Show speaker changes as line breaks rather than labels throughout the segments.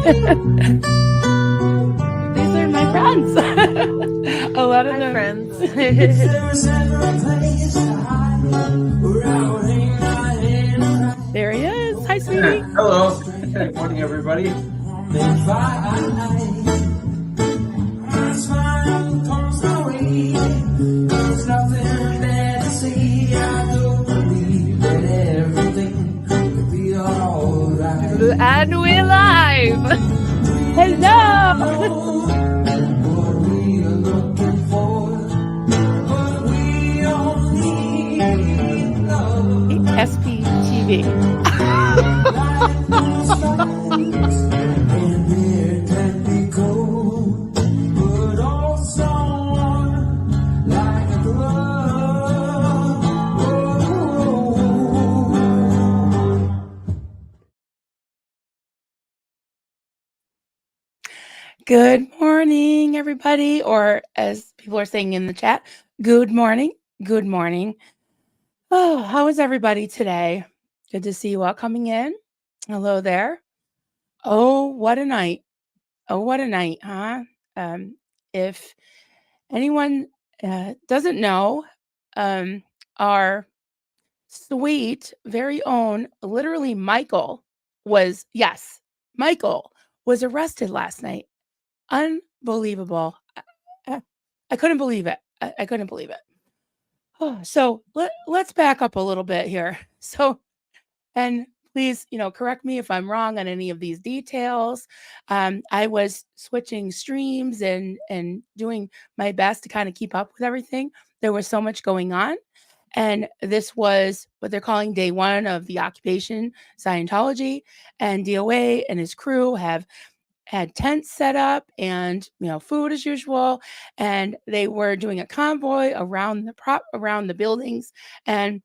These are my friends. A lot of them.
Friends.
There he is. Hi, sweetie.
Hello. Good morning, everybody.
And we're live. Hello. SPTV. Good morning, everybody, or as people are saying in the chat, good morning. Good morning. Oh, how is everybody today? Good to see you all coming in. Hello there. Oh, what a night. Oh, what a night, huh? If anyone doesn't know, our sweet, very own, literally Michael was arrested last night. Unbelievable. I couldn't believe it. I couldn't believe it. Oh, so let's back up a little bit here. So, and please, correct me if I'm wrong on any of these details. I was switching streams and doing my best to kind of keep up with everything. There was so much going on. And this was what they're calling day one of the occupation, Scientology, and DOA and his crew have had tents set up and food as usual, and they were doing a convoy around the buildings. And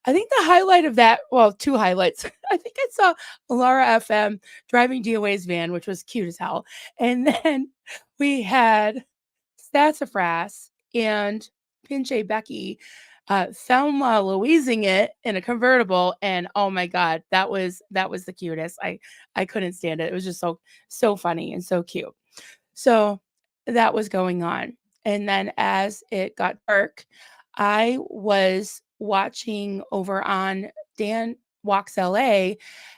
I think the highlight of that, well, two highlights. I think I saw Laura FM driving DOA's van, which was cute as hell, and then we had Sassafras and Pinche Becky Thelma Louising it in a convertible, and oh my god, that was the cutest. I couldn't stand it. It was just so funny and so cute. So that was going on, and then as it got dark, I was watching over on Dan Walks LA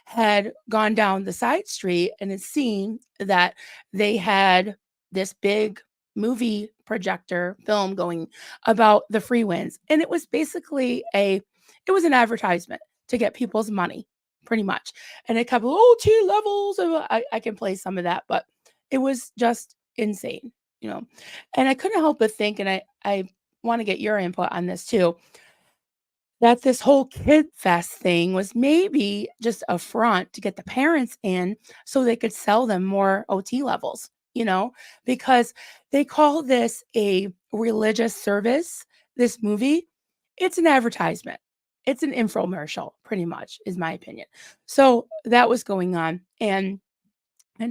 had gone down the side street and had seen that they had this big movie projector film going about the free wins, and it was basically it was an advertisement to get people's money, pretty much. And it kept OT levels, and I can play some of that, but it was just insane, and I couldn't help but think, and I want to get your input on this too, that this whole kid fest thing was maybe just a front to get the parents in so they could sell them more OT levels, because they call this a religious service, this movie. It's an advertisement. It's an infomercial, pretty much, is my opinion. So that was going on. And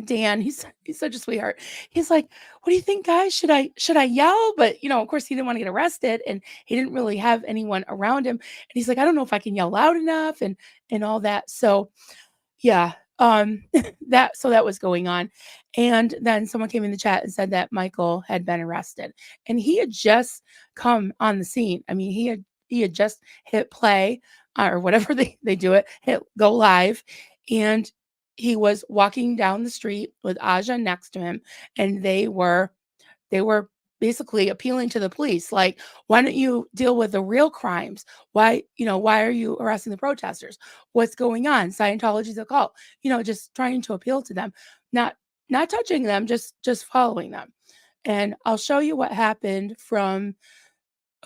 Dan, he's such a sweetheart. He's like, "What do you think, guys? Should I yell?" But of course, he didn't want to get arrested, and he didn't really have anyone around him. And he's like, "I don't know if I can yell loud enough," and all that. So yeah, that was going on. And then someone came in the chat and said that Michael had been arrested, and he had just come on the scene. I mean, he had just hit play or whatever they do it, hit go live, and he was walking down the street with Aja next to him, and they were basically appealing to the police, like, why don't you deal with the real crimes? Why are you arresting the protesters? What's going on? Scientology's a cult, just trying to appeal to them, not touching them, just following them. And I'll show you what happened from,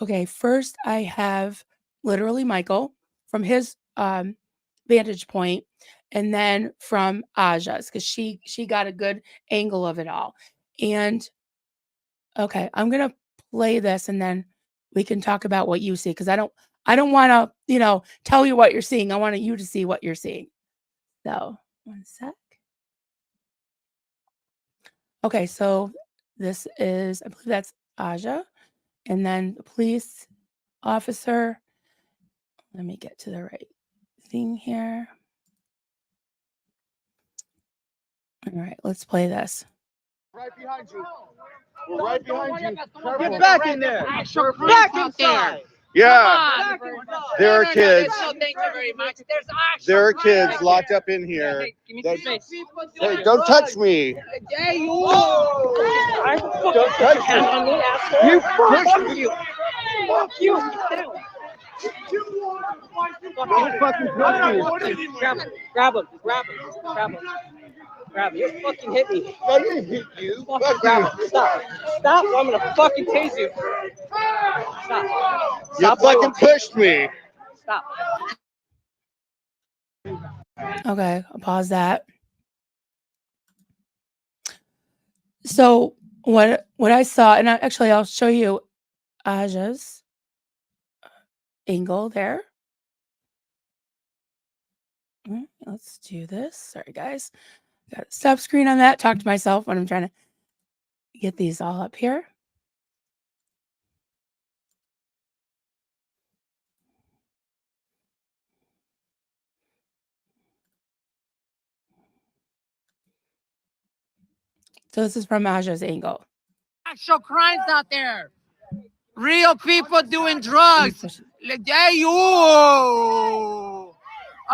okay, first I have literally Michael from his vantage point, and then from Aja's, because she got a good angle of it all. And okay, I'm gonna play this, and then we can talk about what you see, because I don't want to tell you what you're seeing. I want you to see what you're seeing. So one sec. Okay, so this is, I believe that's Aja, and then the police officer. Let me get to the right thing here. All right, let's play this.
Right behind you. We're right behind you.
Get back in there. Back inside.
Yeah. There are kids.
No, thank you very much. There's
There are kids locked up in here.
Give me some space.
Hey, don't touch me.
Hey, you.
Don't touch me.
You fuck you. Fuck you.
Don't fucking touch me.
Grab him. Grab him. Grab him. Grab him. Grab him. You fucking hit me.
I didn't hit you.
Fucking grab him. Stop. Stop. Or I'm gonna fucking tase you. Stop.
You fucking pushed me.
Stop.
Okay, I'll pause that. So what I saw, and actually I'll show you Aja's angle there. Let's do this. Sorry, guys. Got a stop screen on that. Talk to myself when I'm trying to get these all up here. So this is from Aja's angle.
Actual crimes out there. Real people doing drugs. Hey, you.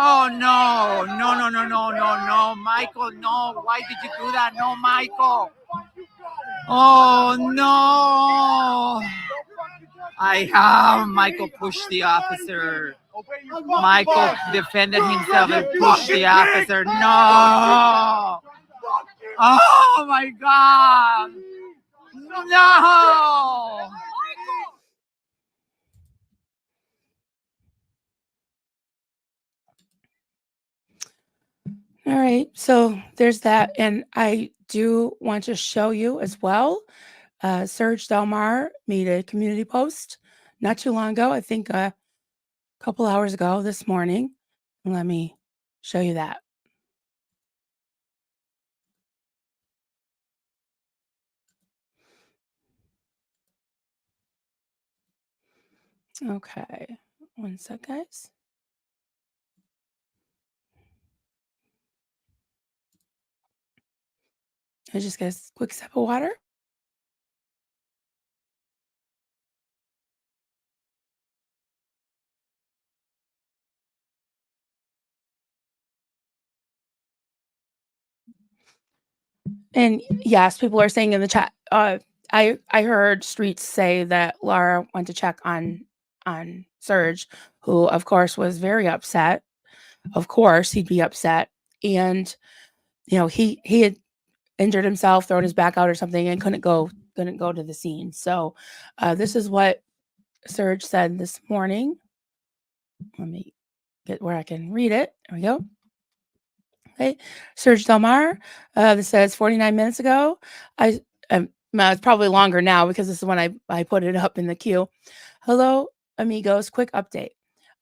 Oh, no. No, Michael, no. Why did you do that? No, Michael. Oh, no. Michael pushed the officer. Michael defended himself and pushed the officer. No. Oh, my God. No.
All right, so there's that. And I do want to show you as well. Serge Delmar made a community post not too long ago, I think a couple hours ago this morning. Let me show you that. Okay, one sec, guys. I just get a quick sip of water. And yes, people are saying in the chat. I heard Streets say that Laura went to check on Serge, who of course was very upset. Of course, he'd be upset, and he had injured himself, thrown his back out or something, and couldn't go to the scene. So this is what Serge said this morning. Let me get where I can read it. There we go. Okay, Serge Delmar. This says 49 minutes ago. It's probably longer now because this is when I put it up in the queue. Hello, amigos. Quick update.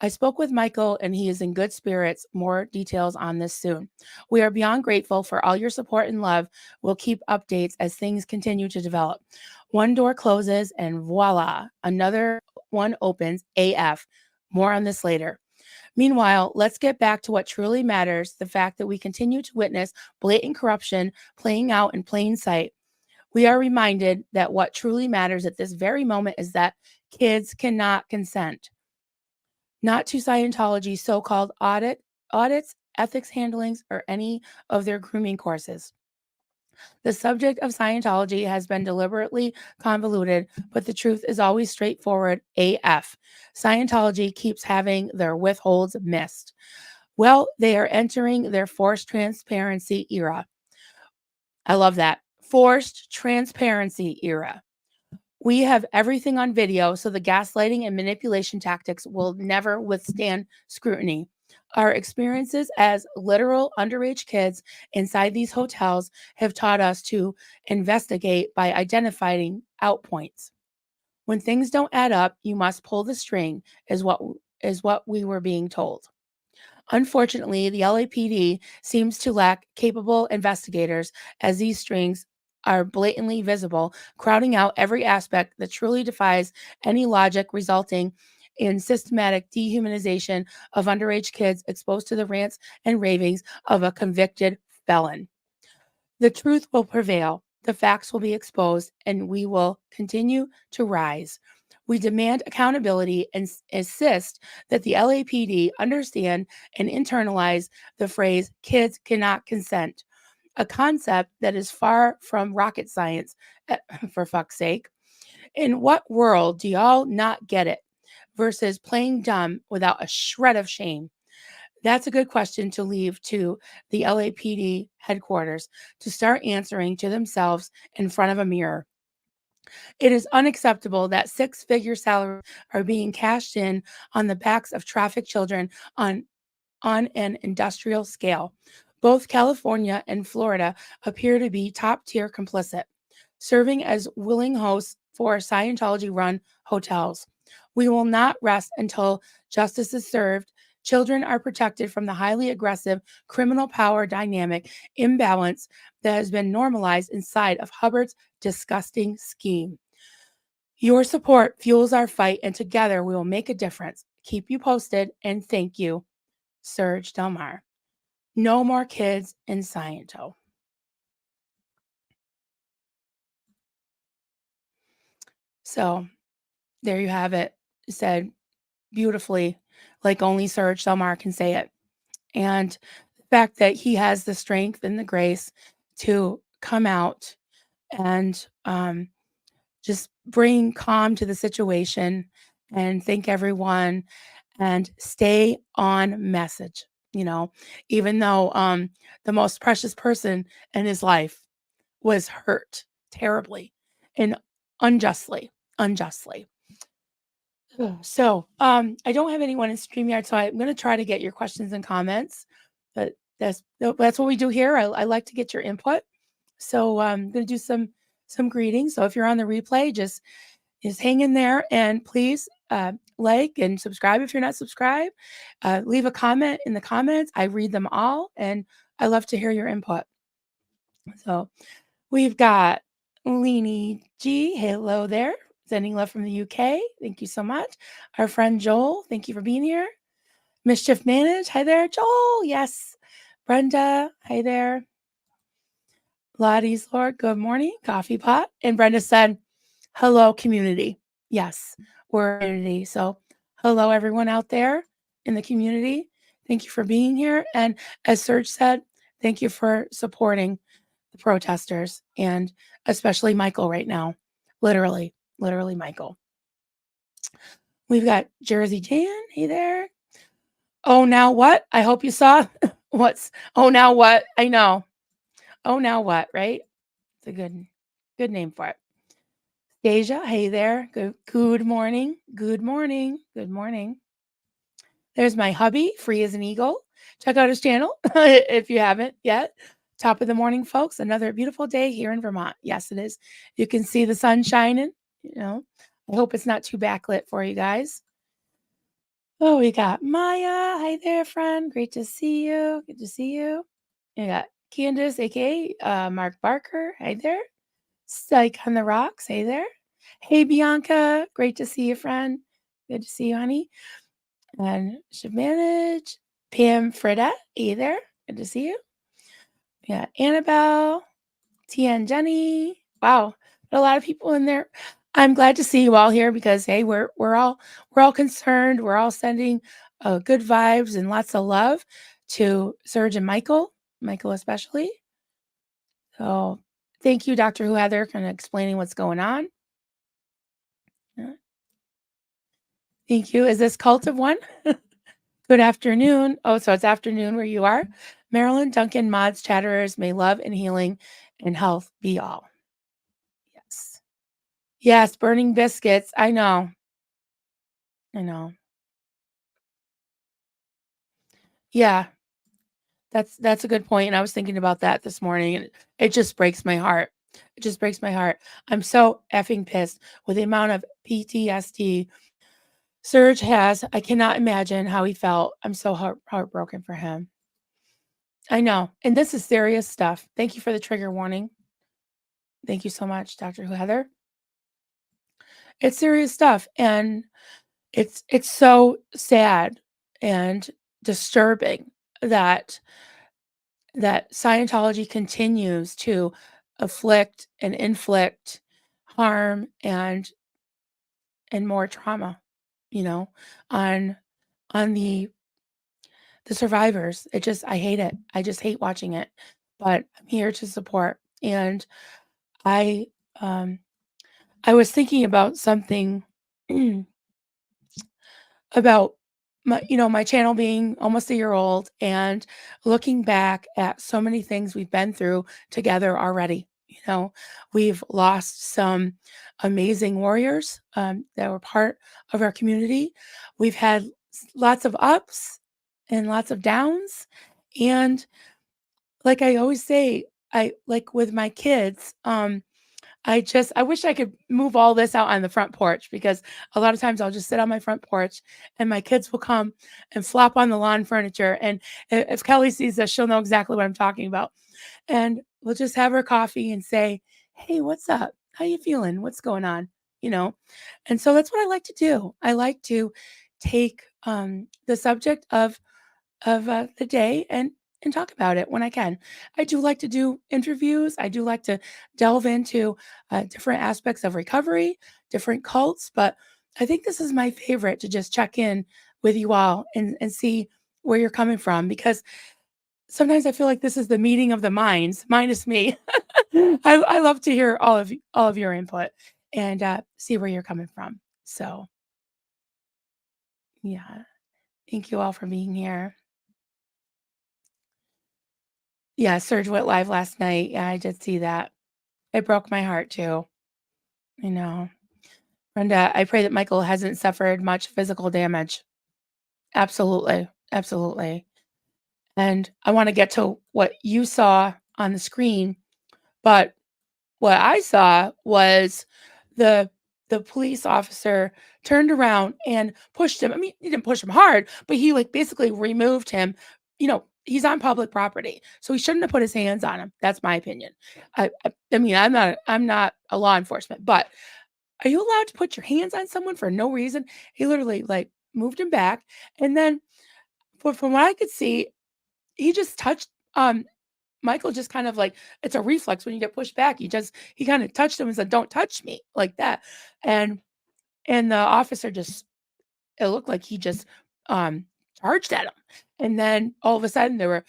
I spoke with Michael and he is in good spirits. More details on this soon. We are beyond grateful for all your support and love. We'll keep updates as things continue to develop. One door closes and voila, another one opens. AF. More on this later. Meanwhile, let's get back to what truly matters, the fact that we continue to witness blatant corruption playing out in plain sight. We are reminded that what truly matters at this very moment is that kids cannot consent. Not to Scientology's so-called audits, ethics handlings, or any of their grooming courses. The subject of Scientology has been deliberately convoluted, but the truth is always straightforward AF. Scientology keeps having their withholds missed. Well, they are entering their forced transparency era. I love that. Forced transparency era. We have everything on video, so the gaslighting and manipulation tactics will never withstand scrutiny. Our experiences as literal underage kids inside these hotels have taught us to investigate by identifying out points. When things don't add up, you must pull the string, is what we were being told. Unfortunately, the LAPD seems to lack capable investigators as these strings are blatantly visible, crowding out every aspect that truly defies any logic, resulting in systematic dehumanization of underage kids exposed to the rants and ravings of a convicted felon. The truth will prevail, the facts will be exposed, and we will continue to rise. We demand accountability and insist that the LAPD understand and internalize the phrase kids cannot consent, a concept that is far from rocket science, for fuck's sake. In what world do y'all not get it versus playing dumb without a shred of shame? That's a good question to leave to the LAPD headquarters to start answering to themselves in front of a mirror. It is unacceptable that six-figure salaries are being cashed in on the backs of trafficked children on an industrial scale. Both California and Florida appear to be top-tier complicit, serving as willing hosts for Scientology-run hotels. We will not rest until justice is served. Children are protected from the highly aggressive criminal power dynamic imbalance that has been normalized inside of Hubbard's disgusting scheme. Your support fuels our fight, and together we will make a difference. Keep you posted, and thank you, Serge Delmar. No more kids in Sciento. So there you have it. Said beautifully, like only Serge Delmar can say it. And the fact that he has the strength and the grace to come out and just bring calm to the situation and thank everyone and stay on message, even though the most precious person in his life was hurt terribly and unjustly. So I don't have anyone in StreamYard, so I'm going to try to get your questions and comments, but that's what we do here. I like to get your input. So I'm going to do some greetings. So if you're on the replay, just hang in there, and please like and subscribe if you're not subscribed. Leave a comment in the comments. I read them all, and I love to hear your input. So we've got Leanie G. Hello there. Sending love from the UK. Thank you so much. Our friend Joel, thank you for being here. Mischief Manage. Hi there, Joel. Yes. Brenda. Hi there. Lottie's Lord. Good morning. Coffee pot. And Brenda said, hello, community. Yes, we're a community. So hello, everyone out there in the community. Thank you for being here. And as Serge said, thank you for supporting the protesters, and especially Michael right now. Literally Michael. We've got Jersey Jan. Hey there. Oh, now what? I hope you saw oh, now what? I know. Oh, now what, right? It's a good name for it. Deja, hey there. Good morning. Good morning. Good morning. There's my hubby, free as an eagle. Check out his channel if you haven't yet. Top of the morning, folks. Another beautiful day here in Vermont. Yes, it is. You can see the sun shining. I hope it's not too backlit for you guys. Oh, we got Maya. Hi there, friend. Great to see you. Good to see you. We got Candace, aka Mark Barker. Hi there. Psych on the Rocks. Hey there. Hey, Bianca. Great to see you, friend. Good to see you, honey. And should manage. Pam Freda. Hey there. Good to see you. Yeah, Annabelle. Tian Jenny. Wow. A lot of people in there. I'm glad to see you all here because hey, we're all concerned. We're all sending good vibes and lots of love to Serge and Michael especially. So thank you, Dr. Who Heather, kind of explaining what's going on. Yeah. Thank you. Is this Cult of One? Good afternoon. Oh, so it's afternoon where you are. Marilyn, Duncan, mods, chatterers, may love and healing and health be all. Yes. Yes, burning biscuits. I know. Yeah, that's a good point. And I was thinking about that this morning, and it just breaks my heart. It just breaks my heart. I'm so effing pissed with the amount of PTSD Serge has. I cannot imagine how he felt. I'm so heartbroken for him. I know. And this is serious stuff. Thank you for the trigger warning. Thank you so much, Dr. Who Heather. It's serious stuff. And it's so sad and disturbing that that Scientology continues to afflict and inflict harm and more trauma, you know, on the survivors. I hate it. I just hate watching it. But I'm here to support. And I I was thinking about something about my channel being almost a year old and looking back at so many things we've been through together already. We've lost some amazing warriors that were part of our community. We've had lots of ups and lots of downs. And like I always say, I like with my kids, I wish I could move all this out on the front porch, because a lot of times I'll just sit on my front porch and my kids will come and flop on the lawn furniture. And if Kelly sees this, she'll know exactly what I'm talking about. And we'll just have her coffee and say, "Hey, what's up? How you feeling? What's going on?" You know? And so that's what I like to do. I like to take the subject of the day and talk about it when I can. I do like to do interviews. I do like to delve into different aspects of recovery, different cults, but I think this is my favorite, to just check in with you all and see where you're coming from, because sometimes I feel like this is the meeting of the minds, minus me. I love to hear all of your input and see where you're coming from. So yeah, thank you all for being here. Yeah, Serge went live last night. Yeah, I did see that. It broke my heart too. I know. And I pray that Michael hasn't suffered much physical damage. Absolutely. Absolutely. And I want to get to what you saw on the screen, but what I saw was the police officer turned around and pushed him. I mean, he didn't push him hard, but he like basically removed him. He's on public property, so he shouldn't have put his hands on him. That's my opinion. I mean, I'm not a law enforcement, but are you allowed to put your hands on someone for no reason? He literally like moved him back, and then from what I could see, he just touched Michael, just kind of like, it's a reflex when you get pushed back. He kind of touched him and said, "Don't touch me," like that. And the officer it looked like he just charged at him. And then all of a sudden there were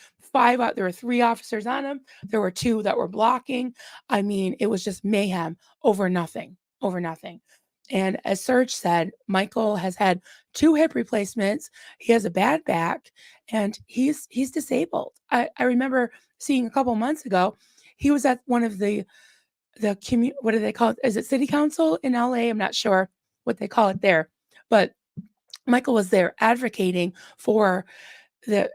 3 officers on him. There were 2 that were blocking. I mean, it was just mayhem over nothing, over nothing. And as Serge said, Michael has had 2 hip replacements. He has a bad back and he's disabled. I remember seeing a couple months ago, he was at one of the what do they call it? Is it city council in LA? I'm not sure what they call it there, but Michael was there advocating for the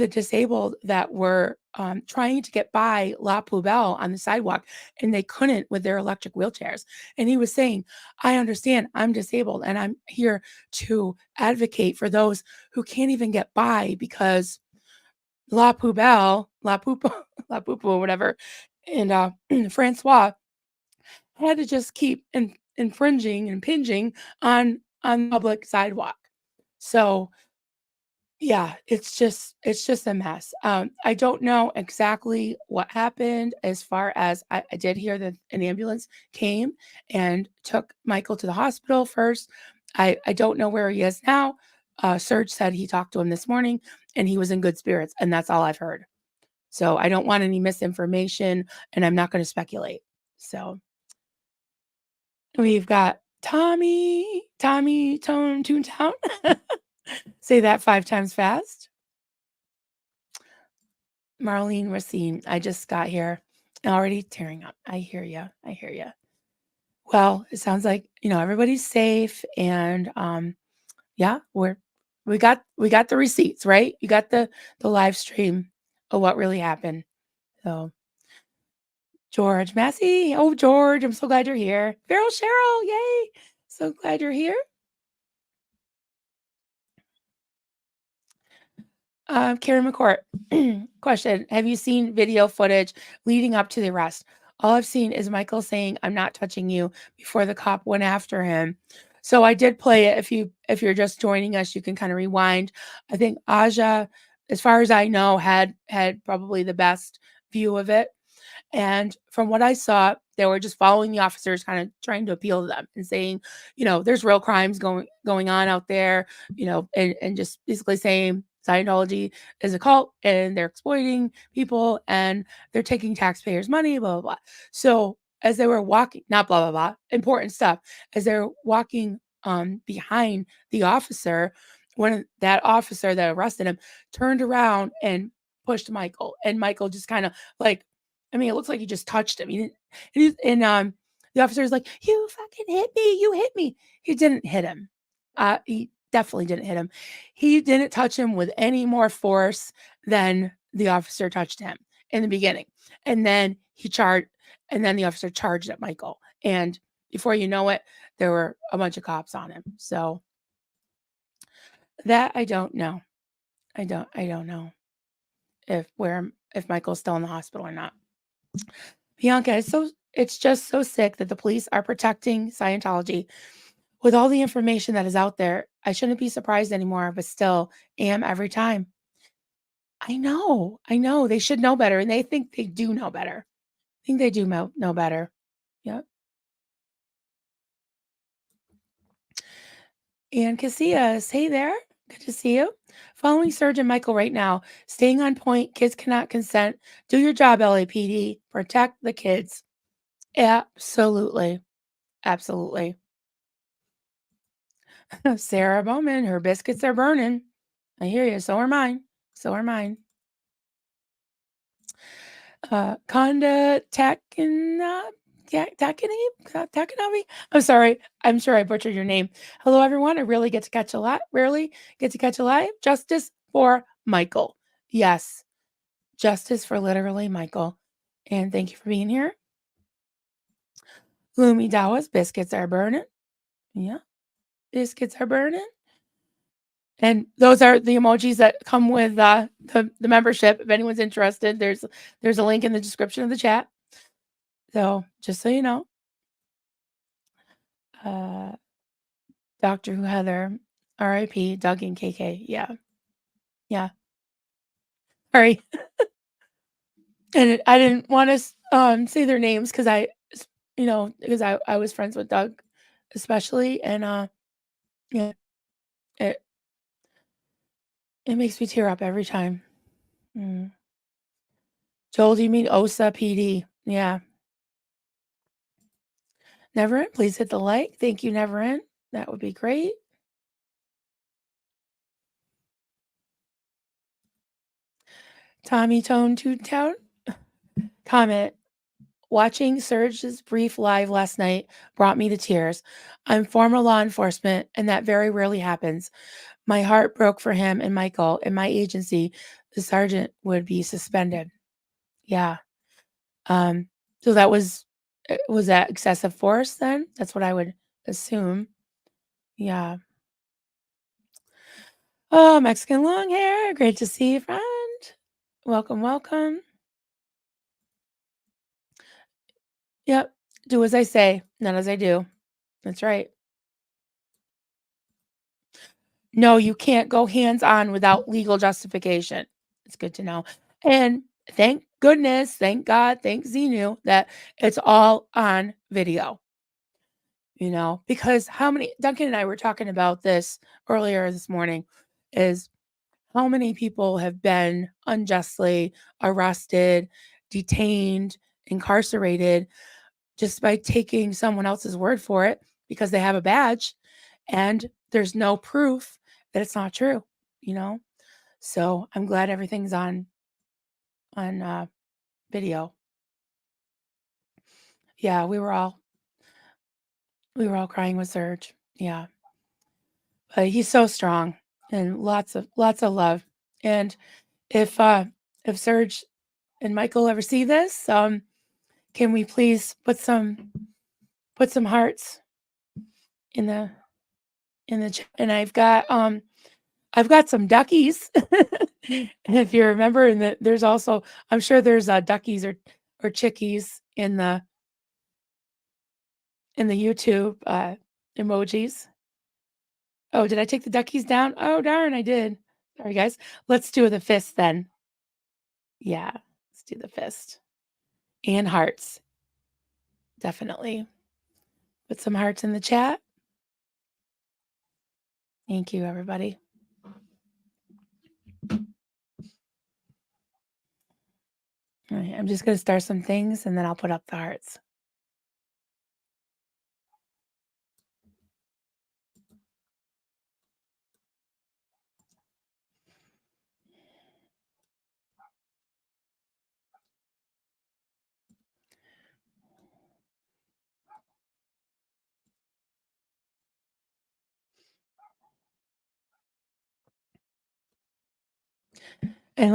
disabled that were trying to get by La Poubelle on the sidewalk, and they couldn't with their electric wheelchairs. And he was saying, "I understand, I'm disabled, and I'm here to advocate for those who can't even get by because La Poubelle, La Poupo, La Poupo, whatever, and Francois had to just keep infringing and impinging on public sidewalk." So yeah, it's just a mess. I don't know exactly what happened, as far as I did hear that an ambulance came and took Michael to the hospital first. I don't know where he is now. Serge said he talked to him this morning and he was in good spirits, and that's all I've heard. So I don't want any misinformation, and I'm not going to speculate. So we've got Tommy Toontown. Say that 5 times fast. Marlene Racine, I just got here, already tearing up. I hear you. I hear you. Well, it sounds like, everybody's safe, and yeah, we got the receipts, right? You got the live stream of what really happened. So George Massey, oh George, I'm so glad you're here. Farrell Cheryl, yay! So glad you're here. Karen McCourt, question. Have you seen video footage leading up to the arrest? All I've seen is Michael saying, "I'm not touching you," before the cop went after him. So I did play it. If you're just joining us, you can kind of rewind. I think Aja as far as I know, had probably the best view of it. And from what I saw, they were just following the officers, kind of trying to appeal to them and saying, there's real crimes going on out there, and just basically saying Scientology is a cult and they're exploiting people and they're taking taxpayers' money, blah, blah, blah. So as they were walking, not blah, blah, blah, important stuff, as they're walking behind the officer, when that officer that arrested him turned around and pushed Michael, and Michael just kind of like, I mean, it looks like he just touched him. The officer's like, "You fucking hit me! You hit me!" He didn't hit him. He definitely didn't hit him. He didn't touch him with any more force than the officer touched him in the beginning, and then the officer charged at Michael, and before you know it, there were a bunch of cops on him. So that I don't know. I don't know if Michael's still in the hospital or not. Bianca, it's just so sick that the police are protecting Scientology with all the information that is out there. I shouldn't be surprised anymore, but still am every time. I know. They should know better, and they think they do know better. I think they do know better. Yep. And Casillas, hey there. Good to see you. Following Serge and Michael right now. Staying on point. Kids cannot consent. Do your job, LAPD. Protect the kids. Absolutely. Absolutely. Sarah Bowman, her biscuits are burning. I hear you. So are mine. So are mine. Konda Takanavi. I'm sorry. I'm sure I butchered your name. Hello, everyone. I rarely get to catch a lot. Rarely get to catch a live. Justice for Michael. Yes. Justice for literally Michael. And thank you for being here. Gloomy Dawas, biscuits are burning. Yeah. Biscuits are burning. And those are the emojis that come with the membership. If anyone's interested, there's a link in the description of the chat. So just so you know. Dr. Who Heather, RIP, Doug and KK. Yeah. Yeah. Sorry. And I didn't want to say their names because because I was friends with Doug especially. And yeah, it makes me tear up every time. Joel, do you mean OSA PD? Yeah. Neverin, please hit the like. Thank you, Neverin. That would be great. Tommy Tone Toontown. Comment. Watching Serge's brief live last night brought me to tears. I'm former law enforcement, and that very rarely happens. My heart broke for him and Michael. In my agency, the sergeant would be suspended. Yeah. So that was that excessive force then? That's what I would assume. Yeah. Oh, Mexican long hair. Great to see you, friend. Welcome, welcome. Yep. Do as I say, not as I do. That's right. No, you can't go hands-on without legal justification. It's good to know. And thank goodness, thank God, thank Xenu that it's all on video. Because Duncan and I were talking about this earlier this morning, is how many people have been unjustly arrested, detained, incarcerated just by taking someone else's word for it because they have a badge and there's no proof that it's not true, So I'm glad everything's on video. Yeah, we were all crying with Serge. Yeah. But he's so strong and lots of love. And if Serge and Michael ever see this, can we please put some hearts in the chat? And I've got some duckies. If you remember, and there's also, I'm sure there's duckies or chickies in the YouTube emojis. Oh, did I take the duckies down? Oh, darn, I did. Sorry, guys. Let's do the fist then. Yeah, let's do the fist. And hearts. Definitely. Put some hearts in the chat. Thank you, everybody. All right, I'm just going to start some things and then I'll put up the hearts. And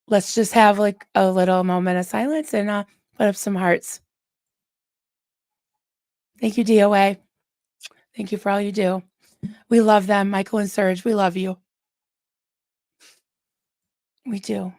let's just have like a little moment of silence and put up some hearts. Thank you, DOA. Thank you for all you do. We love them, Michael and Serge. We love you. We do.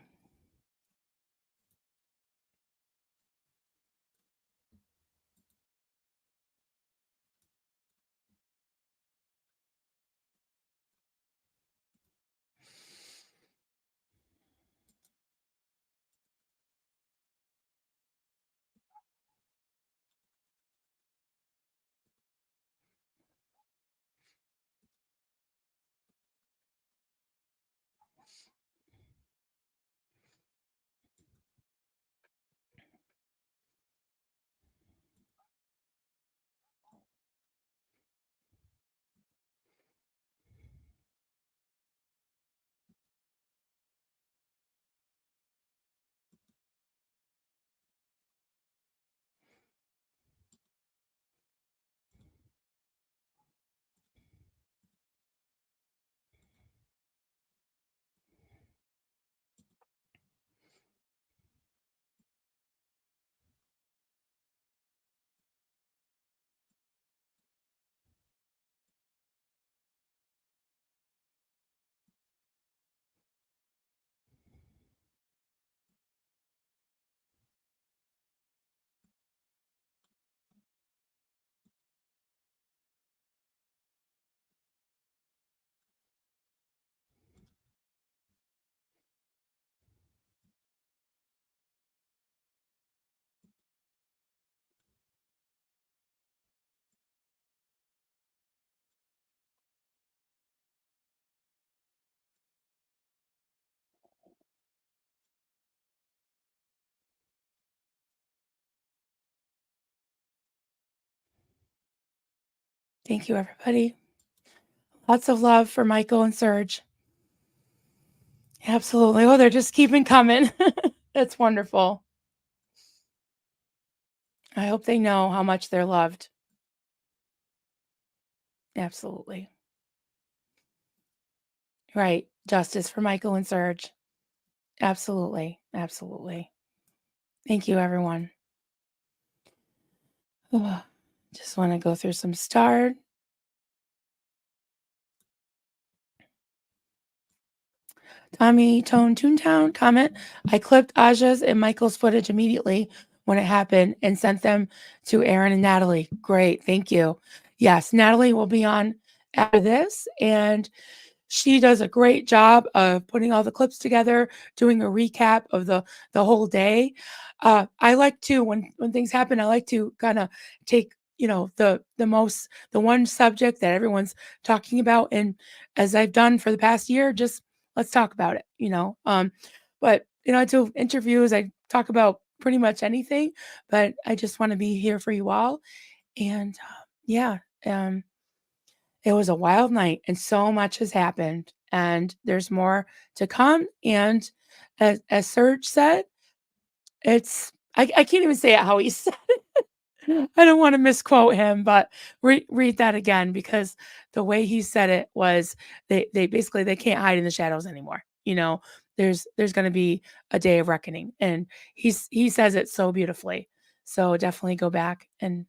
Thank you, everybody. Lots of love for Michael and Serge. Absolutely. Oh, they're just keeping coming. That's wonderful. I hope they know how much they're loved. Absolutely. Right. Justice for Michael and Serge. Absolutely. Absolutely. Thank you, everyone. Just want to go through some start. Tommy Tone Toontown comment. I clipped Aja's and Michael's footage immediately when it happened and sent them to Aaron and Natalie. Great. Thank you. Yes, Natalie will be on after this, and she does a great job of putting all the clips together, doing a recap of the whole day. I like to, when things happen, I like to kind of take, the one subject that everyone's talking about, and as I've done for the past year, just let's talk about it. But I do interviews, I talk about pretty much anything, but I just want to be here for you all. And yeah, it was a wild night and so much has happened and there's more to come. And as Serge said, I can't even say it how he said it. I don't want to misquote him, but read that again, because the way he said it was they basically they can't hide in the shadows anymore. There's going to be a day of reckoning, and he says it so beautifully. So definitely go back and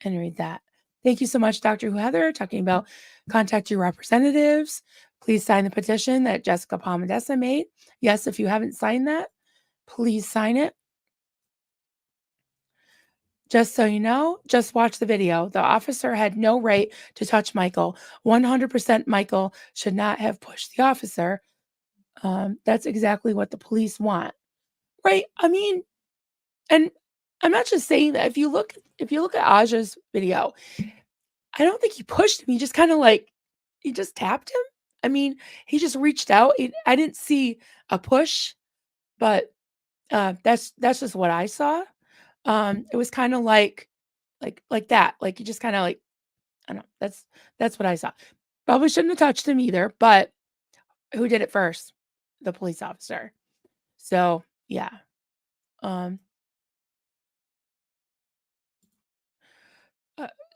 read that. Thank you so much, Dr. Who Heather, talking about contact your representatives. Please sign the petition that Jessica Palmadessa made. Yes, if you haven't signed that, please sign it. Just so you know, just watch the video. The officer had no right to touch Michael. 100% Michael should not have pushed the officer. That's exactly what the police want. Right? I mean, and I'm not just saying that. If you look at Aja's video, I don't think he pushed him. He just kind of like he just tapped him. I mean, he just reached out. I didn't see a push, but that's just what I saw. It was kind of like that. Like you just kind of like I don't know. That's what I saw. Probably shouldn't have touched him either, but who did it first? The police officer. So yeah. Um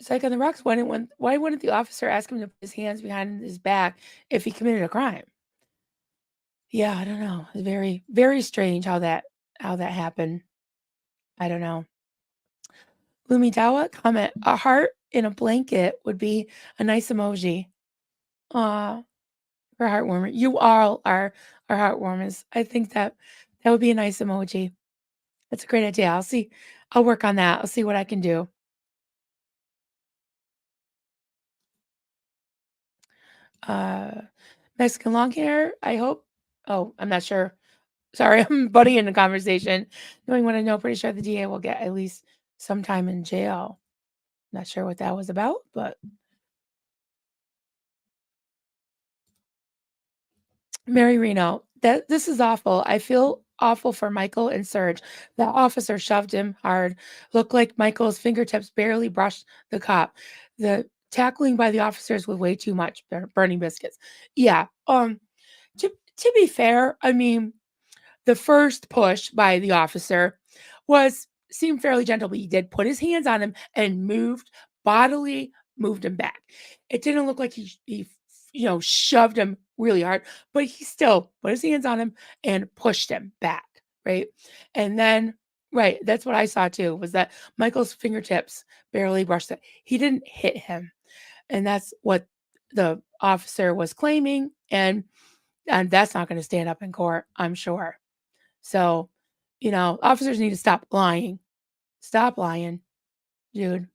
Psych on the Rocks, why wouldn't the officer ask him to put his hands behind his back if he committed a crime? Yeah, I don't know. It's very, very strange how that happened. I don't know. Lumidawa comment, a heart in a blanket would be a nice emoji. Aw, for heartwarmer. You all are heartwarmers. I think that would be a nice emoji. That's a great idea. I'll work on that. I'll see what I can do. Mexican long hair, I hope. Oh, I'm not sure. Sorry, I'm butting in the conversation. Knowing what I know, pretty sure the DA will get at least some time in jail. Not sure what that was about, but Mary Reno, this is awful. I feel awful for Michael and Serge. The officer shoved him hard. Looked like Michael's fingertips barely brushed the cop. The tackling by the officers was way too much. Burning biscuits. Yeah. To be fair, I mean, the first push by the officer seemed fairly gentle, but he did put his hands on him and bodily moved him back. It didn't look like he shoved him really hard, but he still put his hands on him and pushed him back, right? And then, right, that's what I saw too, was that Michael's fingertips barely brushed it. He didn't hit him. And that's what the officer was claiming. And that's not going to stand up in court, I'm sure. So, officers need to stop lying. Stop lying, dude.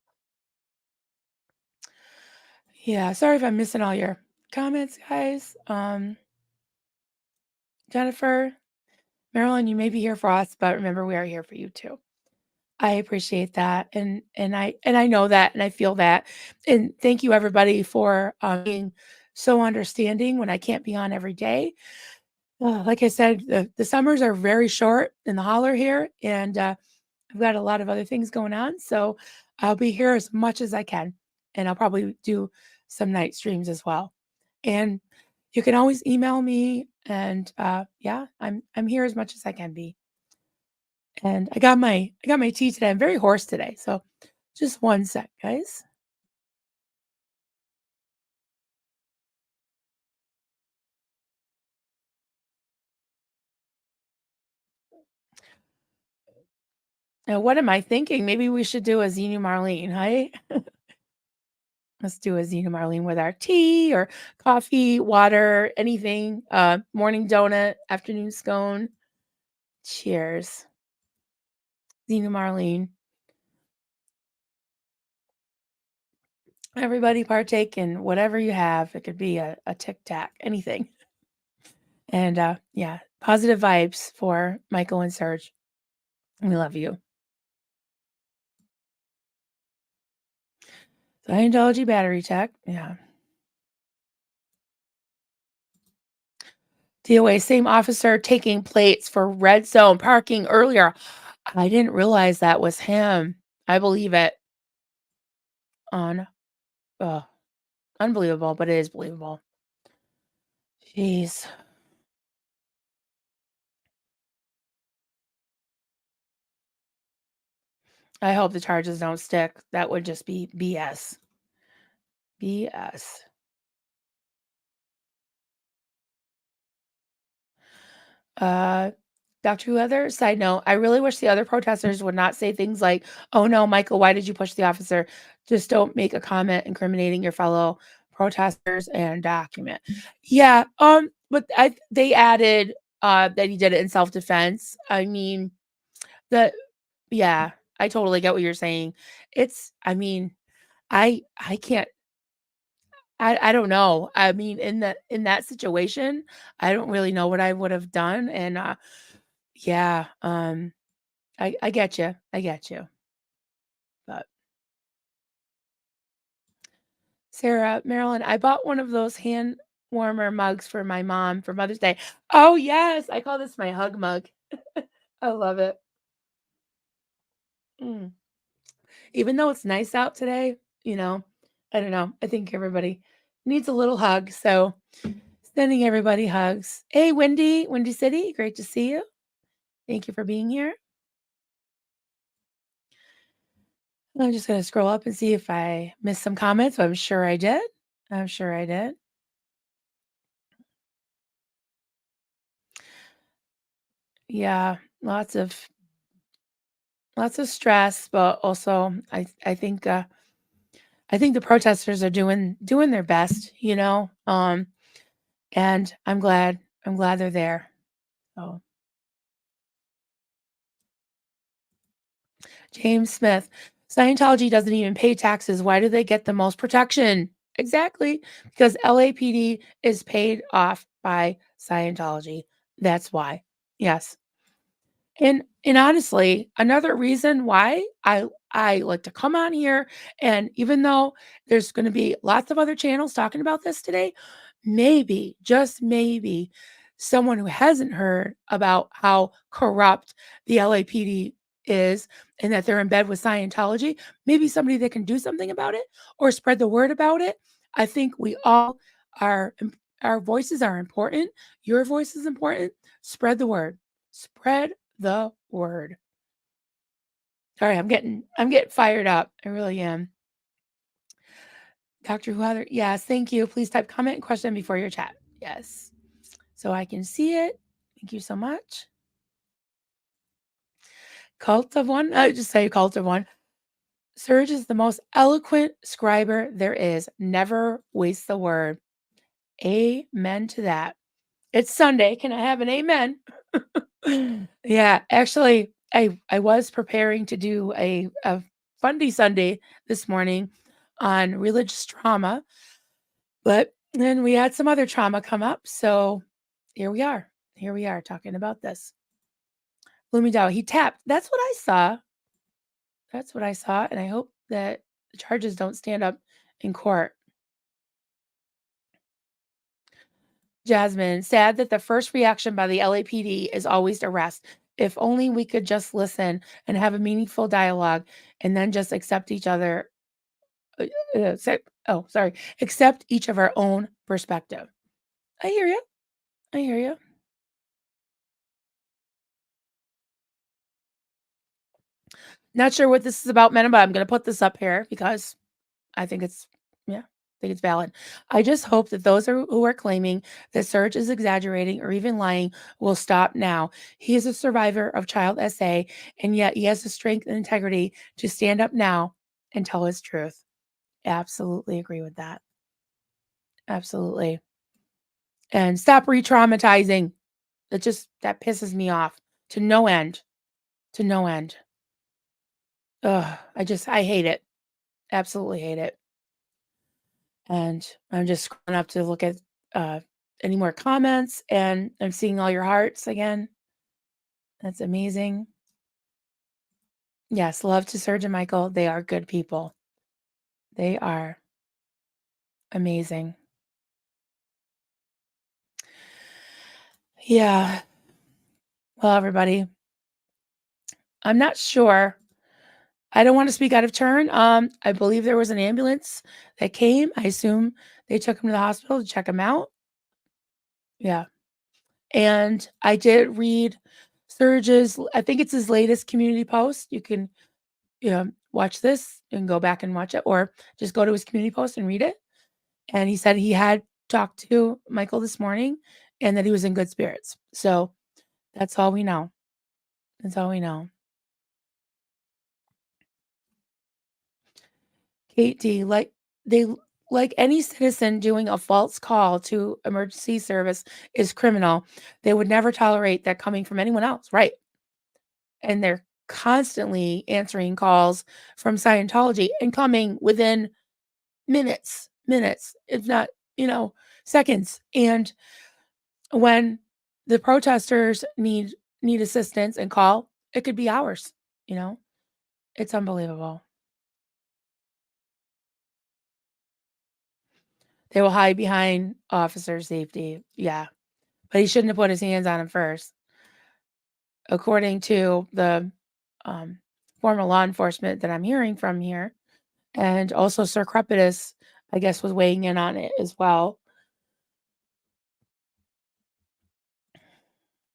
Yeah, sorry if I'm missing all your comments, guys. Jennifer, Marilyn, you may be here for us, but remember we are here for you too. I appreciate that, and I know that, and I feel that, and thank you everybody for being so understanding when I can't be on every day. Like I said, the summers are very short in the holler here, and I've got a lot of other things going on, so I'll be here as much as I can, and I'll probably do some night streams as well. And you can always email me, and yeah, I'm here as much as I can be. And I got my tea today. I'm very hoarse today, so just one sec, guys. Now, what am I thinking? Maybe we should do a Xenu Marlene, right? Let's do a Xenu Marlene with our tea or coffee, water, anything. Morning donut, afternoon scone. Cheers. Xenu Marlene. Everybody partake in whatever you have. It could be a Tic Tac, anything. And yeah, positive vibes for Michael and Serge. We love you. Scientology battery tech. Yeah. DOA, same officer taking plates for red zone parking earlier. I didn't realize that was him. I believe it. Unbelievable, but it is believable. Jeez. I hope the charges don't stick. That would just be BS. BS. Dr. Weather, side note, I really wish the other protesters would not say things like, "Oh no, Michael, why did you push the officer?" Just don't make a comment incriminating your fellow protesters and document. Yeah, but they added that he did it in self-defense. I mean, yeah, I totally get what you're saying. I mean, I can't I don't know. I mean, in that situation, I don't really know what I would have done. And yeah, I get you. I get you. But Sarah, Marilyn, I bought one of those hand warmer mugs for my mom for Mother's Day. Oh yes, I call this my hug mug. I love it. Mm. Even though it's nice out today, I don't know. I think everybody needs a little hug. So sending everybody hugs. Hey, Windy City, great to see you. Thank you for being here. I'm just going to scroll up and see if I missed some comments. I'm sure I did. I'm sure I did. Yeah, lots of stress, but also I think the protesters are doing their best, and I'm glad they're there. So James Smith, Scientology doesn't even pay taxes. Why do they get the most protection? Exactly, because LAPD is paid off by Scientology. That's why. Yes. And honestly, another reason why I like to come on here, and even though there's going to be lots of other channels talking about this today, maybe, just maybe, someone who hasn't heard about how corrupt the LAPD is and that they're in bed with Scientology, maybe somebody that can do something about it or spread the word about it. I think we all are, our voices are important. Your voice is important. Spread the word. Spread the word. Sorry, I'm getting fired up. I really am. Dr. Heather, yes, thank you. Please type comment and question before your chat. Yes. So I can see it. Thank you so much. Cult of One. I just say Cult of One. Serge is the most eloquent scriber there is. Never waste the word. Amen to that. It's Sunday. Can I have an amen? Yeah, actually, I was preparing to do a Fundy Sunday this morning on religious trauma, but then we had some other trauma come up. So here we are. Here we are talking about this. Bloomingdale, he tapped. That's what I saw. That's what I saw. And I hope that the charges don't stand up in court. Jasmine, sad that the first reaction by the LAPD is always arrest. If only we could just listen and have a meaningful dialogue and then just accept each other. Accept each of our own perspective. I hear you. I hear you. Not sure what this is about, men, but I'm going to put this up here because I think it's valid. I just hope that those who are claiming that Serge is exaggerating or even lying will stop now. He is a survivor of child SA, and yet he has the strength and integrity to stand up now and tell his truth. Absolutely agree with that. Absolutely. And stop re-traumatizing. That pisses me off to no end. To no end. Ugh, I hate it. Absolutely hate it. And I'm just scrolling up to look at any more comments, and I'm seeing all your hearts again. That's amazing. Yes, love to Serge and Michael. They are good people. They are amazing. Yeah. Well, everybody, I'm not sure. I don't want to speak out of turn. I believe there was an ambulance that came. I assume they took him to the hospital to check him out. Yeah. And I did read Serge's, I think it's his latest community post. You can watch this and go back and watch it, or just go to his community post and read it. And he said he had talked to Michael this morning and that he was in good spirits. So that's all we know. That's all we know. Kate D, like any citizen doing a false call to emergency service is criminal. They would never tolerate that coming from anyone else, right? And they're constantly answering calls from Scientology and coming within minutes, if not, seconds. And when the protesters need assistance and call, it could be hours, you know? It's unbelievable. They will hide behind officer safety. Yeah. But he shouldn't have put his hands on him first. According to the former law enforcement that I'm hearing from here, and also Sir Crepitus, I guess, was weighing in on it as well.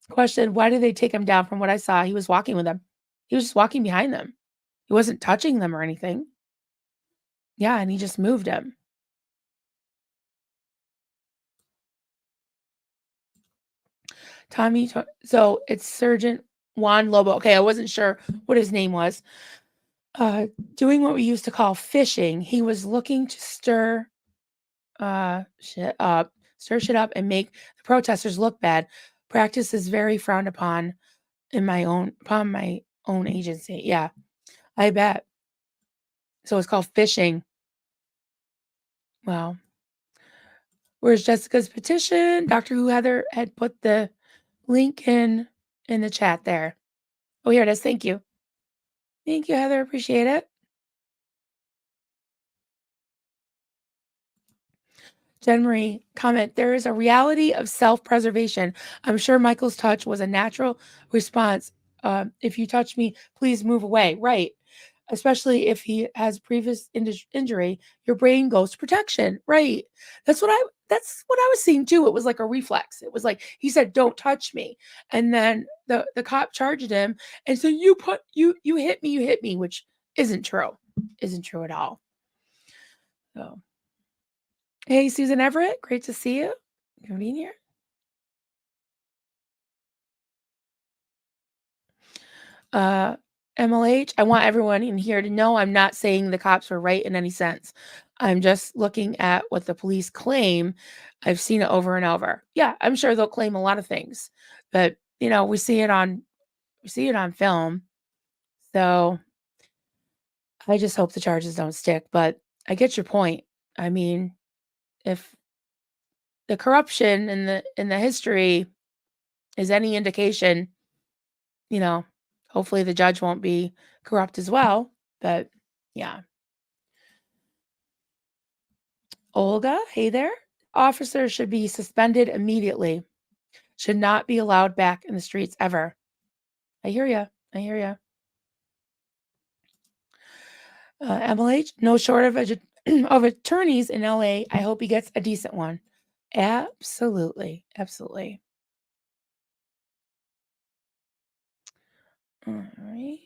Question, why did they take him down? From what I saw, he was walking with them. He was just walking behind them. He wasn't touching them or anything. Yeah, and he just moved him. Tommy, so it's Sergeant Juan Lobo. Okay, I wasn't sure what his name was. Doing what we used to call fishing. He was looking to stir shit up and make the protesters look bad. Practice is very frowned upon upon my own agency. Yeah, I bet. So it's called fishing. Wow. Where's Jessica's petition? Dr. Who Heather had put the link in the chat there. Oh, here it is. Thank you. Thank you, Heather. Appreciate it. Jen Marie, comment, there is a reality of self-preservation. I'm sure Michael's touch was a natural response. If you touch me, please move away. Right. Especially if he has previous injury, your brain goes to protection. Right. That's what I was seeing too. It was like a reflex. It was like he said, "Don't touch me," and then the cop charged him and said, "You hit me," which isn't true. Isn't true at all. So, hey, Susan Everett, great to see you. You being here. MLH, I want everyone in here to know I'm not saying the cops were right in any sense. I'm just looking at what the police claim. I've seen it over and over. Yeah, I'm sure they'll claim a lot of things, but we see it on film. So I just hope the charges don't stick. But I get your point. I mean, if the corruption in the history is any indication, hopefully the judge won't be corrupt as well. But yeah. Olga, hey there. Officers should be suspended immediately. Should not be allowed back in the streets ever. I hear you. MLH, no shortage of attorneys in LA. I hope he gets a decent one. Absolutely. All right.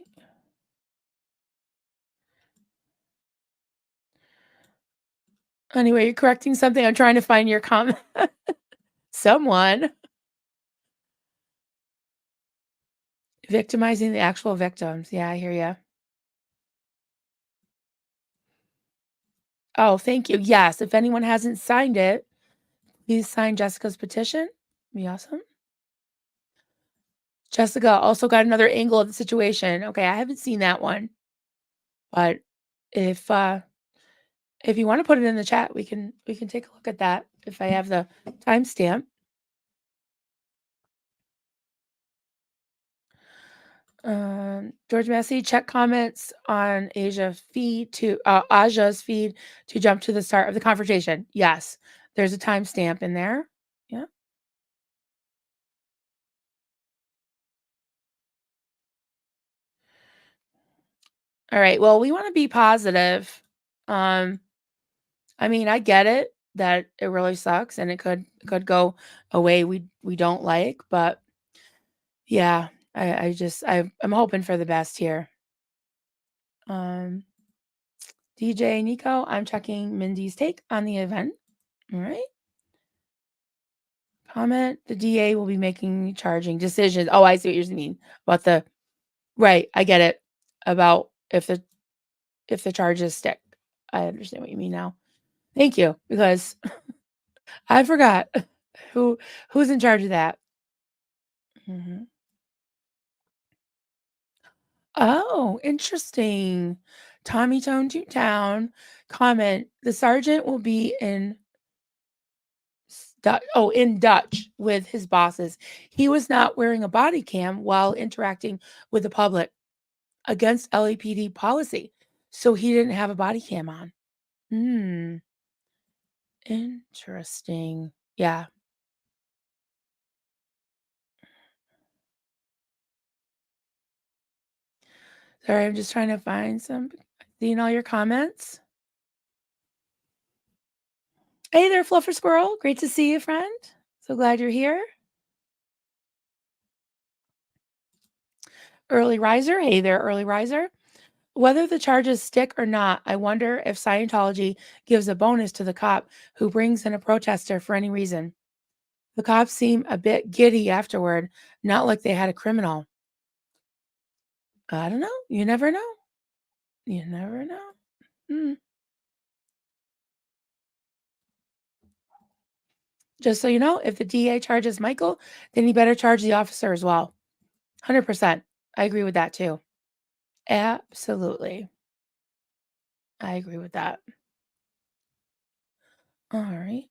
Anyway, you're correcting something. I'm trying to find your comment. Someone victimizing the actual victims. Yeah, I hear you. Oh, thank you. Yes, if anyone hasn't signed it, please sign Jessica's petition. Be awesome. Jessica also got another angle of the situation. Okay, I haven't seen that one. But if you want to put it in the chat, we can take a look at that if I have the timestamp. George Massey, check comments on Aja's feed to jump to the start of the conversation. Yes, there's a timestamp in there. Yeah. All right. Well, we want to be positive. I mean, I get it that it really sucks and it could go a way we don't like, but yeah, I'm hoping for the best here. DJ Nico, I'm checking Mindy's take on the event. All right. Comment, the DA will be making charging decisions. Oh, I see what you mean about right. I get it about if the charges stick. I understand what you mean now. Thank you, because I forgot who's in charge of that. Oh, interesting. Tommy Tone to Town comment. The sergeant will be in in Dutch with his bosses. He was not wearing a body cam while interacting with the public against LAPD policy. So he didn't have a body cam on. Interesting. Yeah. Sorry, I'm just trying to find seeing all your comments. Hey there, Fluffer Squirrel. Great to see you, friend. So glad you're here. Early riser. Hey there, early riser. Whether the charges stick or not, I wonder if Scientology gives a bonus to the cop who brings in a protester for any reason. The cops seem a bit giddy afterward, not like they had a criminal. I don't know. You never know. You never know. Just so you know, if the DA charges Michael, then he better charge the officer as well. 100%. I agree with that too. Absolutely. I agree with that. All right.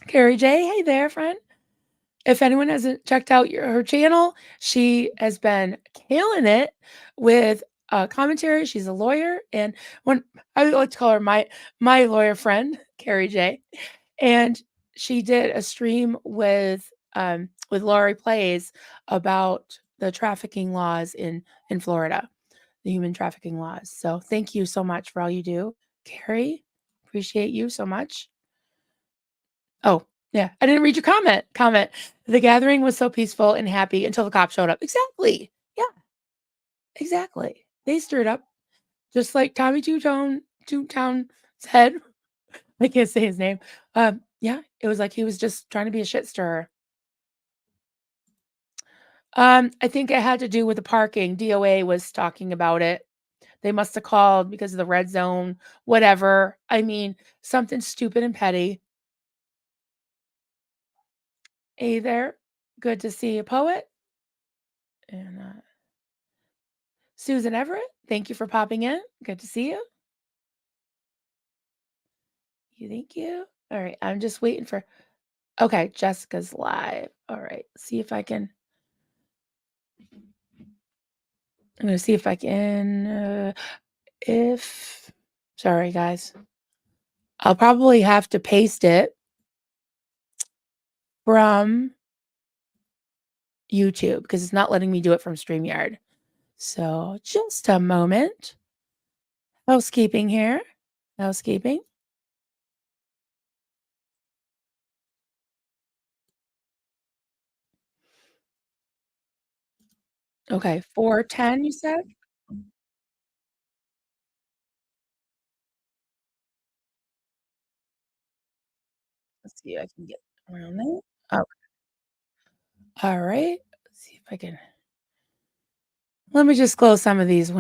Carrie J, hey there, friend. If anyone hasn't checked out her channel, she has been killing it with commentary. She's a lawyer, and when I like to call her my lawyer friend, Carrie J, and she did a stream with Laurie Plays about the trafficking laws in Florida, the human trafficking laws. So thank you so much for all you do, Carrie. Appreciate you so much. Oh, yeah. I didn't read your comment. The gathering was so peaceful and happy until the cops showed up. Exactly. Yeah. Exactly. They stirred up just like Tommy Toontown said. I can't say his name. Yeah, it was like he was just trying to be a shit stirrer. I think it had to do with the parking. DOA was talking about it. They must have called because of the red zone, whatever. I mean, something stupid and petty. Hey there. Good to see you, poet. And Susan Everett, thank you for popping in. Good to see you. Thank you. All right, I'm just waiting for. Okay, Jessica's live. All right, see if I can. I'm gonna see if I can. Sorry, guys. I'll probably have to paste it from YouTube because it's not letting me do it from StreamYard. So just a moment. Housekeeping here. Housekeeping. Okay, 4:10, you said? Let's see if I can get around that. Oh, all right. Let's see if I can. Let me just close some of these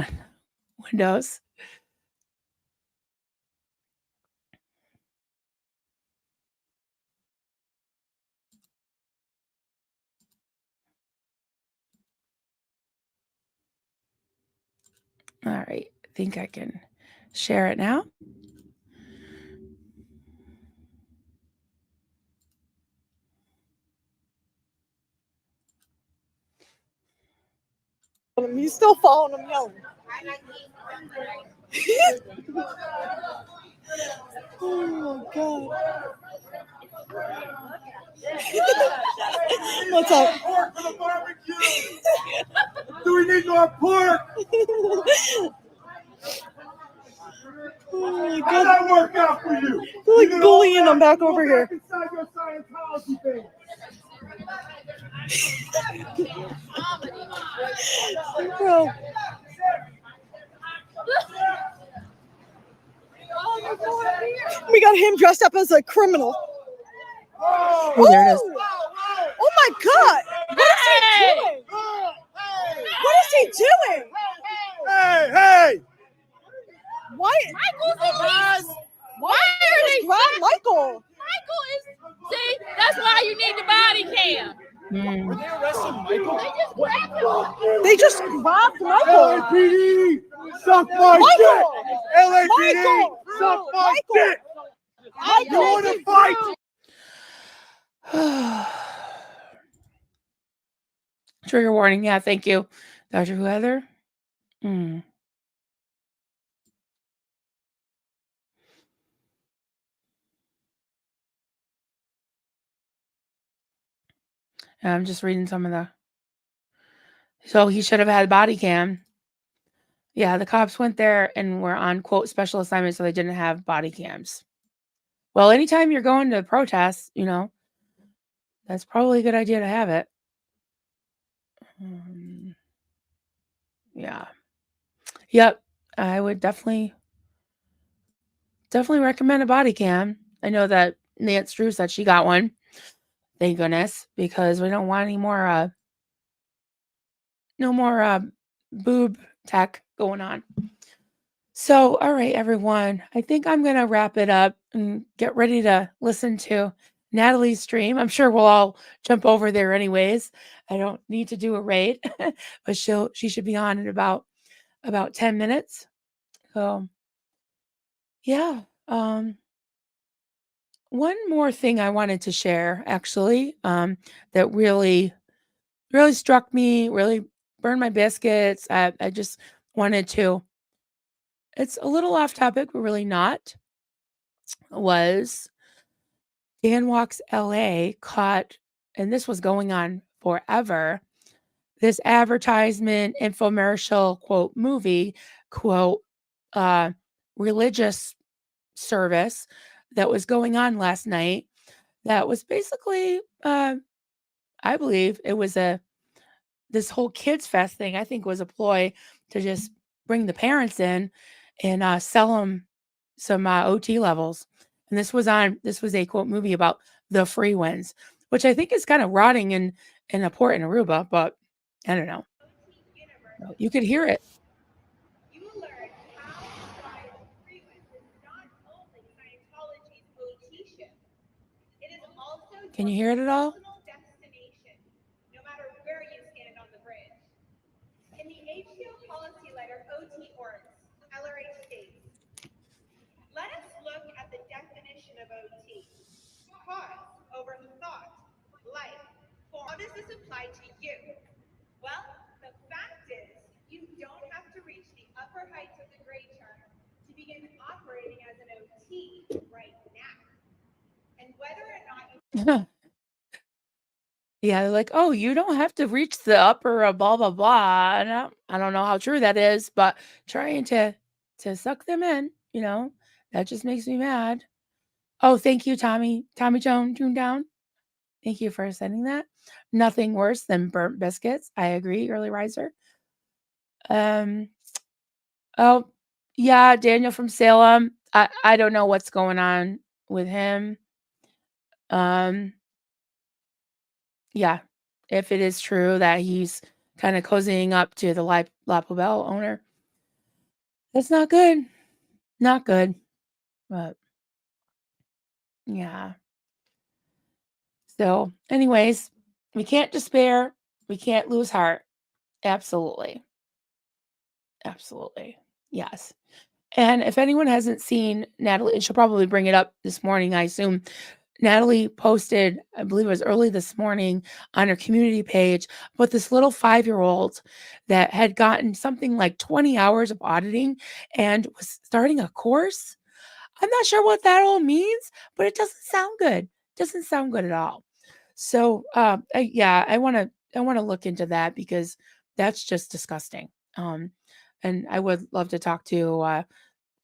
windows. All right. I think I can share it now.
He's still following him, yelling. Oh my god. What's up?
Pork for the barbecue. Do we need more pork?
Oh my
How'd
god.
that work out for you?
They're like bullying him back over here.
Inside your Scientology thing.
Bro. We got him dressed up as a criminal.
Oh, there it is.
Oh my god! What is he doing? What is he doing?
Hey, hey!
Why? Why are they grab Michael?
Michael is, see, that's why you need the body cam.
Mm.
Were they arresting Michael?
They just robbed Michael.
LAPD, suck my dick. LAPD, suck my dick. You want to fight?
Trigger warning. Yeah, thank you, Dr. Heather. Mm. I'm just reading some of the. So he should have had a body cam. Yeah, the cops went there and were on, quote, special assignment, so they didn't have body cams. Well, anytime you're going to protests, that's probably a good idea to have it. Yeah. Yep. I would definitely recommend a body cam. I know that Nance Drew said she got one. Thank goodness, because we don't want any more no more boob tech going on. So, all right, everyone. I think I'm going to wrap it up and get ready to listen to Natalie's stream. I'm sure we'll all jump over there anyways. I don't need to do a raid, but she should be on in about 10 minutes. So, yeah. One more thing I wanted to share actually, that really struck me, really burned my biscuits. I just wanted to, it's a little off topic, but really not, was Dan Walks LA caught, and this was going on forever, this advertisement, infomercial, quote, movie, quote, religious service that was going on last night that was basically, I believe it was this whole kids fest thing, I think was a ploy to just bring the parents in and sell them some OT levels. And this was a quote movie about the free wins, which I think is kind of rotting in a port in Aruba, but I don't know. You could hear it.
You will learn how to provide free wins is not only Scientology's OT ship. It is also
Can you hear it at all?
personal destination, no matter where you stand on the bridge. In the HCO policy letter OT Orgs, LRH states, let us look at the definition of OT. Cause over thought, life, form. How does this apply to you? Well, the fact is, you don't have to reach the upper heights of the grade chart to begin operating as an OT right now. And whether or not you
Yeah, they're like, oh, you don't have to reach the upper blah blah blah. And I don't know how true that is, but trying to suck them in, that just makes me mad. Oh, thank you, Tommy Joan Tune Down. Thank you for sending that. Nothing worse than burnt biscuits. I agree, early riser. Oh, yeah, Daniel from Salem. I don't know what's going on with him. Yeah, if it is true that he's kind of cozying up to the La Poubelle owner, that's not good. Not good. But yeah. So, anyways, we can't despair. We can't lose heart. Absolutely. Absolutely. Yes. And if anyone hasn't seen Natalie, and she'll probably bring it up this morning, I assume. Natalie posted, I believe it was early this morning, on her community page about this little 5-year-old that had gotten something like 20 hours of auditing and was starting a course. I'm not sure what that all means, but it doesn't sound good. Doesn't sound good at all. So, I want to look into that because that's just disgusting. And I would love to talk to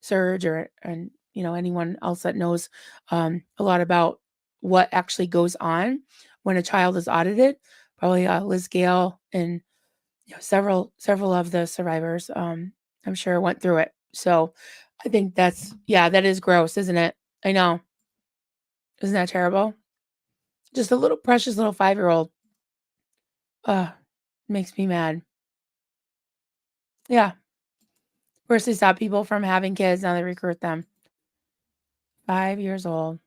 Serge and anyone else that knows a lot about what actually goes on when a child is audited. Probably Liz Gale and several of the survivors. I'm sure went through it. So I think that is gross, isn't it? I know. Isn't that terrible? Just a little precious little 5-year-old. Makes me mad. Yeah. First they stop people from having kids, now they recruit them. 5 years old.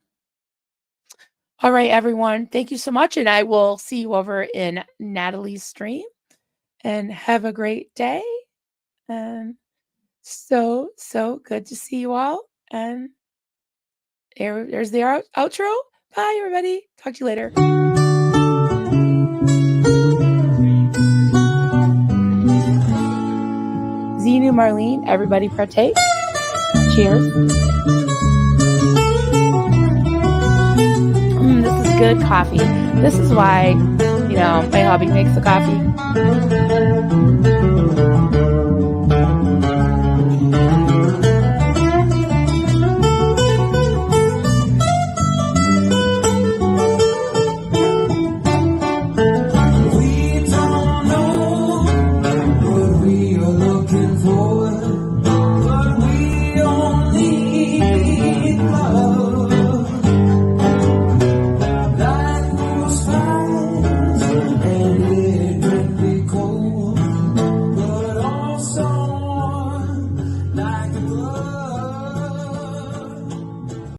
All right, everyone. Thank you so much. And I will see you over in Natalie's stream. And have a great day. And so good to see you all. And there's the outro. Bye, everybody. Talk to you later. Zenu, Marlene, everybody partake. Cheers. This is good coffee. This is why, my hubby makes the coffee.